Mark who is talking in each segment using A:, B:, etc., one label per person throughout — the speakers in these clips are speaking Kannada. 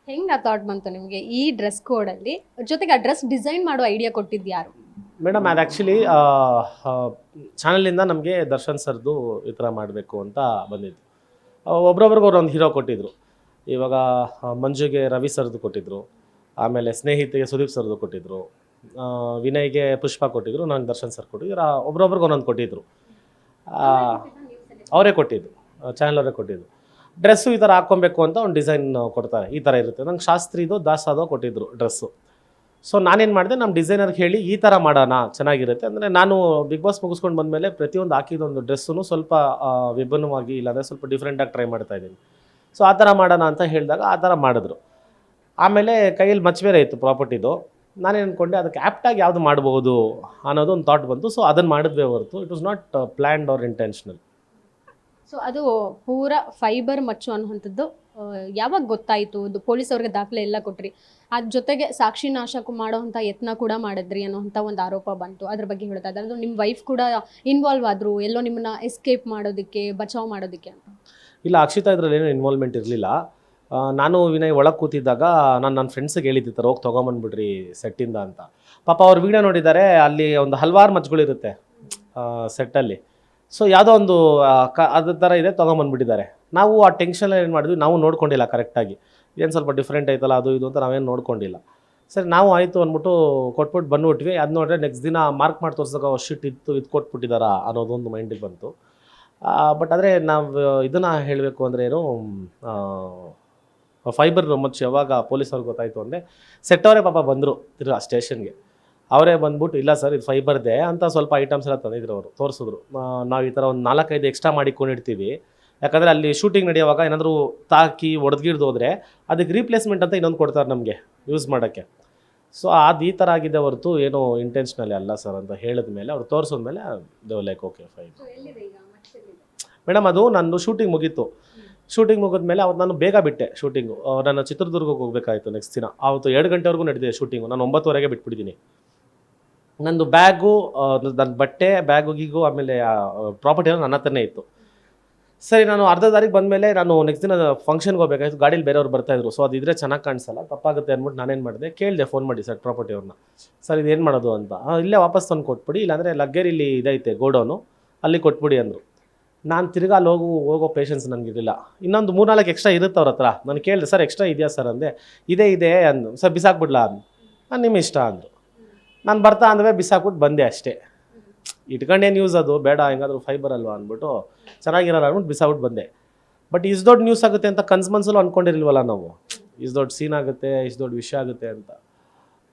A: ಹೆಂಗ್ ಆ ಥಾಟ್ ಬಂತು ನಿಮಗೆ ಈ ಡ್ರೆಸ್ ಕೋಡಲ್ಲಿ? ಜೊತೆಗೆ ಆ ಡ್ರೆಸ್ ಡಿಸೈನ್ ಮಾಡೋ ಐಡಿಯಾ ಕೊಟ್ಟಿದ್ದು ಯಾರು?
B: ಮೇಡಮ್ ಅದು ಆ್ಯಕ್ಚುಲಿ ಚಾನಲಿಂದ ನಮಗೆ ದರ್ಶನ್ ಸರ್ದು ಈ ಥರ ಮಾಡಬೇಕು ಅಂತ ಬಂದಿತ್ತು. ಒಬ್ರೊಬ್ರಿಗೆ ಅವ್ರು ಒಂದು ಹೀರೋ ಕೊಟ್ಟಿದ್ದರು. ಇವಾಗ ಮಂಜುಗೆ ರವಿ ಸರ್ದು ಕೊಟ್ಟಿದ್ದರು, ಆಮೇಲೆ ಸ್ನೇಹಿತೆಗೆ ಸುದೀಪ್ ಸರ್ದು ಕೊಟ್ಟಿದ್ದರು, ವಿನಯ್ಗೆ ಪುಷ್ಪ ಕೊಟ್ಟಿದ್ದರು, ನನಗೆ ದರ್ಶನ್ ಸರ್ ಕೊಟ್ಟಿದ್ರು. ಒಬ್ರೊಬ್ರಿಗೆ ಒಂದೊಂದು ಕೊಟ್ಟಿದ್ದರು. ಅವರೇ ಕೊಟ್ಟಿದ್ದು, ಚಾನಲ್ ಅವರೇ ಕೊಟ್ಟಿದ್ದು. ಡ್ರೆಸ್ಸು ಈ ಥರ ಹಾಕ್ಕೊಬೇಕು ಅಂತ ಒಂದು ಡಿಸೈನ್ ಕೊಡ್ತಾರೆ, ಈ ಥರ ಇರುತ್ತೆ. ನಂಗೆ ಶಾಸ್ತ್ರಿದು ದಾಸಾದೋ ಕೊಟ್ಟಿದ್ದರು ಡ್ರೆಸ್ಸು. ಸೊ ನಾನೇನು ಮಾಡಿದೆ, ನಮ್ಮ ಡಿಸೈನರ್ಗೆ ಹೇಳಿ ಈ ಥರ ಮಾಡೋಣ ಚೆನ್ನಾಗಿರುತ್ತೆ ಅಂದರೆ, ನಾನು ಬಿಗ್ ಬಾಸ್ ಮುಗಿಸ್ಕೊಂಡು ಬಂದಮೇಲೆ ಪ್ರತಿಯೊಂದು ಹಾಕಿದೊಂದು ಡ್ರೆಸ್ಸು ಸ್ವಲ್ಪ ವಿಭಿನ್ನವಾಗಿ ಇಲ್ಲಾಂದರೆ ಸ್ವಲ್ಪ ಡಿಫ್ರೆಂಟಾಗಿ ಟ್ರೈ ಮಾಡ್ತಾಯಿದ್ದೀನಿ. ಸೊ ಆ ಥರ ಮಾಡೋಣ ಅಂತ ಹೇಳಿದಾಗ ಆ ಥರ ಮಾಡಿದ್ರು. ಆಮೇಲೆ ಕೈಯಲ್ಲಿ ಮಚ್ಚ ಬೇರೆ ಇತ್ತು ಪ್ರಾಪರ್ಟಿದು. ನಾನೇನು ಅಂದ್ಕೊಂಡೆ, ಅದಕ್ಕೆ ಆ್ಯಪ್ಟಾಗಿ ಯಾವುದು ಮಾಡ್ಬೋದು ಅನ್ನೋದು ಒಂದು ಥಾಟ್ ಬಂತು. ಸೊ ಅದನ್ನು ಮಾಡಿದ್ವಿ ಹೊರತು it was not planned or intentional.
A: So ಅದು ಪೂರ ಫೈಬರ್ ಮಚ್ಚು ಅನ್ನುವಂಥದ್ದು ಯಾವಾಗ ಗೊತ್ತಾಯಿತು? ಅದು ಪೊಲೀಸ್ ಅವ್ರಿಗೆ ದಾಖಲೆ ಎಲ್ಲ ಕೊಟ್ರಿ, ಅದ್ರ ಜೊತೆಗೆ ಸಾಕ್ಷಿ ನಾಶಕ್ಕೂ ಮಾಡೋವಂಥ ಯತ್ನ ಕೂಡ ಮಾಡಿದ್ರಿ ಅನ್ನೋಂಥ ಒಂದು ಆರೋಪ ಬಂತು. ಅದ್ರ ಬಗ್ಗೆ ಹೇಳ್ತಾ ಇದ್ದಾರೆ. ಅದು ನಿಮ್ಮ ವೈಫ್ ಕೂಡ ಇನ್ವಾಲ್ವ್ ಆದರು ಎಲ್ಲೋ ನಿಮ್ಮನ್ನ ಎಸ್ಕೇಪ್ ಮಾಡೋದಕ್ಕೆ, ಬಚಾವ್ ಮಾಡೋದಕ್ಕೆ ಅಂತ?
B: ಇಲ್ಲ, ಅಕ್ಷಿತಾ ಇದರಲ್ಲಿ ಏನೂ ಇನ್ವಾಲ್ವ್ಮೆಂಟ್ ಇರಲಿಲ್ಲ. ನಾನು ವಿನಯ್ ಒಳಗೆ ಕೂತಿದ್ದಾಗ ನಾನು ನನ್ನ ಫ್ರೆಂಡ್ಸಿಗೆ ಹೇಳಿದ್ದೆ ಥರ ಹೋಗಿ ತೊಗೊಂಬಂದ್ಬಿಡ್ರಿ ಸೆಟ್ಟಿಂದ ಅಂತ. ಪಾಪ ಅವ್ರು ವೀಡಿಯೋ ನೋಡಿದ್ದಾರೆ, ಅಲ್ಲಿ ಒಂದು ಹಲವಾರು ಮಚ್ಚುಗಳಿರುತ್ತೆ ಸೆಟ್ಟಲ್ಲಿ. ಸೊ ಯಾವುದೋ ಒಂದು ಅದ್ರ ಥರ ಇದೆ, ತೊಗೊಂಬಂದ್ಬಿಟ್ಟಿದ್ದಾರೆ. ನಾವು ಆ ಟೆನ್ಷನಲ್ಲಿ ಏನು ಮಾಡಿದ್ವಿ, ನಾವು ನೋಡ್ಕೊಂಡಿಲ್ಲ ಕರೆಕ್ಟಾಗಿ. ಏನು ಸ್ವಲ್ಪ ಡಿಫ್ರೆಂಟ್ ಐತಲ್ಲ ಅದು ಇದು ಅಂತ ನಾವೇನು ನೋಡ್ಕೊಂಡಿಲ್ಲ. ಸರಿ, ನಾವು ಆಯಿತು ಅಂದ್ಬಿಟ್ಟು ಕೊಟ್ಬಿಟ್ಟು ಬಂದುಬಿಟ್ವಿ. ಅದು ನೋಡಿದ್ರೆ ನೆಕ್ಸ್ಟ್ ದಿನ ಮಾರ್ಕ್ ಮಾಡಿ ತೋರಿಸಿದಾಗ ಶಿಟ್ ಇದು ಕೊಟ್ಬಿಟ್ಟಿದ್ದಾರಾ ಅನ್ನೋದೊಂದು ಮೈಂಡಿಗೆ ಬಂತು. ಬಟ್ ಆದರೆ ನಾವು ಇದನ್ನು ಹೇಳಬೇಕು ಅಂದರೆ ಏನು, ಫೈಬರ್ ಮಚ್ಚು ಯಾವಾಗ ಪೊಲೀಸವ್ರಿಗೆ ಗೊತ್ತಾಯಿತು ಅಂದರೆ, ಸೆಟ್ಟವರೇ ಪಾಪ ಬಂದರು ತಿರ್ಗಾ ಸ್ಟೇಷನ್ಗೆ. ಅವರೇ ಬಂದ್ಬಿಟ್ಟು, ಇಲ್ಲ ಸರ್ ಇದು ಫೈಬರ್ದೆ ಅಂತ ಸ್ವಲ್ಪ ಐಟಮ್ಸ್ ಎಲ್ಲ ತಂದಿದ್ರು. ಅವರು ತೋರಿಸಿದ್ರು, ನಾವು ಈ ಥರ ಒಂದು 4-5 ಎಕ್ಸ್ಟ್ರಾ ಮಾಡಿಕೊಂಡಿರ್ತೀವಿ. ಯಾಕಂದರೆ ಅಲ್ಲಿ ಶೂಟಿಂಗ್ ನಡೆಯುವಾಗ ಏನಾದರೂ ತಾಕಿ ಒಡೆದ್ಗಿಡ್ದು ಹೋದರೆ ಅದಕ್ಕೆ ರೀಪ್ಲೇಸ್ಮೆಂಟ್ ಅಂತ ಇನ್ನೊಂದು ಕೊಡ್ತಾರೆ ನಮಗೆ ಯೂಸ್ ಮಾಡೋಕ್ಕೆ. ಸೊ ಅದು ಈ ಥರ ಆಗಿದೆ ಹೊರತು ಏನೋ ಇಂಟೆನ್ಷನಲ್ಲಿ ಅಲ್ಲ ಸರ್ ಅಂತ ಹೇಳಿದ ಮೇಲೆ, ಅವ್ರು ತೋರಿಸಿದ್ಮೇಲೆ ದೇವ್ ಲೈಕ್ ಓಕೆ ಫೈನ್. ಮೇಡಮ್ ಅದು ನಂದು ಶೂಟಿಂಗ್ ಮುಗೀತು. ಶೂಟಿಂಗ್ ಮುಗಿದ್ಮೇಲೆ ಅವತ್ತು ನಾನು ಬೇಗ ಬಿಟ್ಟೆ ಶೂಟಿಂಗು. ನಾನು ಚಿತ್ರದುರ್ಗಕ್ಕೆ ಹೋಗಬೇಕಾಯಿತು ನೆಕ್ಸ್ಟ್ ದಿನ. ಅವತ್ತು 2 ಗಂಟೆವರೆಗೂ ನಡೆದಿದೆ ಶೂಟಿಂಗು. ನಾನು 9:30ಗೆ ಬಿಟ್ಬಿಟ್ಟಿದ್ದೀನಿ. ನಂದು ಬ್ಯಾಗು, ನನ್ನ ಬಟ್ಟೆ, ಬ್ಯಾಗಿಗೂ ಆಮೇಲೆ ಪ್ರಾಪರ್ಟಿ ಎಲ್ಲ ನನ್ನ ಹತ್ರನೇ ಇತ್ತು. ಸರಿ, ನಾನು ಅರ್ಧ ದಾರಿಗೆ ಬಂದಮೇಲೆ ನಾನು ನೆಕ್ಸ್ಟ್ ದಿನ ಫಂಕ್ಷನ್ಗೆ ಹೋಗ್ಬೇಕಾಯ್ತು. ಗಾಡೀಲಿ ಬೇರೆಯವ್ರು ಬರ್ತಾಯಿದ್ರು. ಸೊ ಅದಿದ್ರೆ ಚೆನ್ನಾಗಿ ಕಾಣಿಸಲ್ಲ, ತಪ್ಪಾಗುತ್ತೆ ಅಂದ್ಬಿಟ್ಟು ನಾನೇನು ಮಾಡಿದೆ, ಕೇಳಿದೆ ಫೋನ್ ಮಾಡಿ ಸರ್ ಪ್ರಾಪರ್ಟಿ ಅವ್ರನ್ನ, ಸರ್ ಇದೇನು ಮಾಡೋದು ಅಂತ. ಇಲ್ಲೇ ವಾಪಸ್ ತಂದು ಕೊಟ್ಬಿಡಿ, ಇಲ್ಲಾಂದರೆ ಲಗ್ಗೇರಿಲಿ ಇದೈತೆ ಗೋಡೌನು, ಅಲ್ಲಿ ಕೊಟ್ಬಿಡಿ ಅಂದರು. ನಾನು ತಿರ್ಗಾ ಅಲ್ಲಿ ಹೋಗೋ ಪೇಷನ್ಸ್ ನನಗಿರಲಿಲ್ಲ. ಇನ್ನೊಂದು 3-4 ಎಕ್ಸ್ಟ್ರಾ ಇರುತ್ತೆ ಅವ್ರ ಹತ್ರ. ನಾನು ಕೇಳಿದೆ, ಸರ್ ಎಕ್ಸ್ಟ್ರಾ ಇದೆಯಾ ಸರ್ ಅಂದೆ. ಇದೆ ಅಂದು. ಸರ್ ಬಿಸಾಕ್ಬಿಡ್ಲಾ ಅಂದು. ನಾನು ನಿಮ್ಮ ಇಷ್ಟ ಅಂದರು. ನಾನು ಬರ್ತಾ ಅಂದವೇ ಬಿಸಾಕ್ಬಿಟ್ಟು ಬಂದೆ ಅಷ್ಟೇ. ಇಟ್ಕೊಂಡೇನು ಯೂಸ್, ಅದು ಬೇಡ, ಹೆಂಗಾದರೂ ಫೈಬರ್ ಅಲ್ವಾ ಅಂದ್ಬಿಟ್ಟು ಚೆನ್ನಾಗಿರಲ್ಲ ಅಂದ್ಬಿಟ್ಟು ಬಿಸಾಕ್ಬಿಟ್ಟು ಬಂದೆ. ಬಟ್ ಇಷ್ಟು ದೊಡ್ಡ ನ್ಯೂಸ್ ಆಗುತ್ತೆ ಅಂತ ಕನ್ಸು ಅಂದ್ಕೊಂಡಿರಲ್ವಲ್ಲ ನಾವು. ಇಷ್ಟು ದೊಡ್ಡ ಸೀನ್ ಆಗುತ್ತೆ, ಇಷ್ಟು ದೊಡ್ಡ ವಿಷಯ ಆಗುತ್ತೆ ಅಂತ.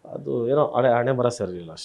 B: ಅದು ಏನೋ ಹಣೆ ಬರ ಸರಿಯಿಲ್ಲ ಅಷ್ಟೇ.